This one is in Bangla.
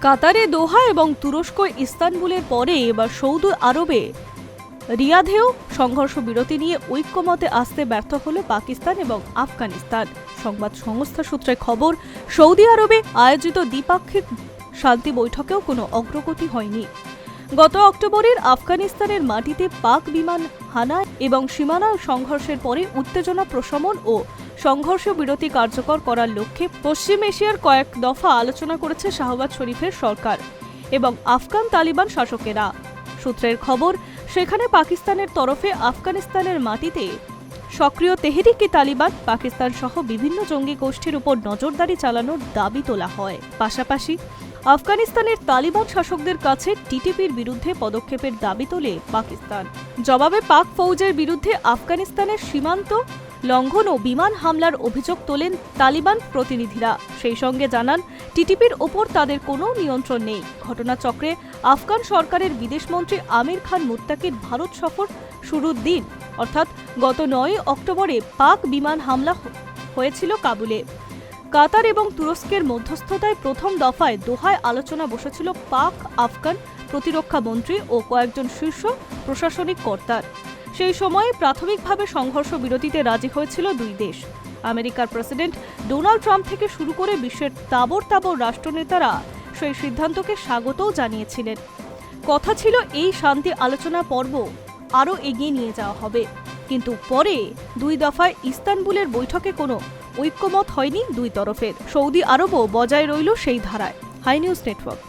কাতারে দোহা এবং তুরস্ক ইস্তানবুলের পরে এবার সৌদি আরবে রিয়াধেও সংঘর্ষ বিরতি নিয়ে ঐক্যমতে আসতে ব্যর্থ হল পাকিস্তান এবং আফগানিস্তান। সংবাদ সংস্থা সূত্রে খবর, সৌদি আরবে আয়োজিত দ্বিপাক্ষিক শান্তি বৈঠকেও কোনো অগ্রগতি হয়নি। গত অক্টোবরের আফগানিস্তানের মাটিতে পাক বিমান হানা এবং সীমানা সংঘর্ষের পরে উত্তেজনা প্রশমন ও সংঘর্ষ বিরতি কার্যকর করার লক্ষ্যে পশ্চিম এশিয়ার কয়েক দফা আলোচনা করেছে শাহবাজ শরীফের সরকার এবং আফগান তালিবান শাসকেরা। সূত্রের খবর, সেখানে পাকিস্তানের তরফে আফগানিস্তানের মাটিতে সক্রিয় তেহরিকে তালিবান পাকিস্তান সহ বিভিন্ন জঙ্গি গোষ্ঠীর উপর নজরদারি চালানোর দাবি তোলা হয়। পাশাপাশি আফগানিস্তানের তালিবান শাসকদের কাছে টিটিপির বিরুদ্ধে পদক্ষেপের দাবি তোলে পাকিস্তান। জবাবে পাক ফৌজের বিরুদ্ধে আফগানিস্তানের সীমান্ত লঙ্ঘন ও বিমান হামলার অভিযোগ তোলেন তালিবান প্রতিনিধিরা। সেই সঙ্গে জানান, টিটিপির ওপর তাদের কোনো নিয়ন্ত্রণ নেই। ঘটনাচক্রে আফগান সরকারের বিদেশমন্ত্রী আমির খান মুত্তাকির ভারত সফর শুরুর দিন অর্থাৎ গত ৯ অক্টোবরে পাক বিমান হামলা হয়েছিল কাবুলে। কাতার এবং তুরস্কের মধ্যস্থতায় প্রথম দফায় দোহায় আলোচনা বসেছিল পাক আফগান প্রতিরক্ষা মন্ত্রী ও কয়েকজন শীর্ষ প্রশাসনিক কর্তার। সেই সময়ে প্রাথমিকভাবে সংঘর্ষ বিরতিতে রাজি হয়েছিল দুই দেশ। আমেরিকার প্রেসিডেন্ট ডোনাল্ড ট্রাম্প থেকে শুরু করে বিশ্বের তাবড় রাষ্ট্রনেতারা সেই সিদ্ধান্তকে স্বাগতও জানিয়েছিলেন। কথা ছিল এই শান্তি আলোচনা পর্ব আরও এগিয়ে নিয়ে যাওয়া হবে, কিন্তু পরে দুই দফায় ইস্তানবুলের বৈঠকে কোনো ঐক্যমত হয়নি দুই তরফের। সৌদি আরবও বজায় রইল সেই ধারায়। High News network.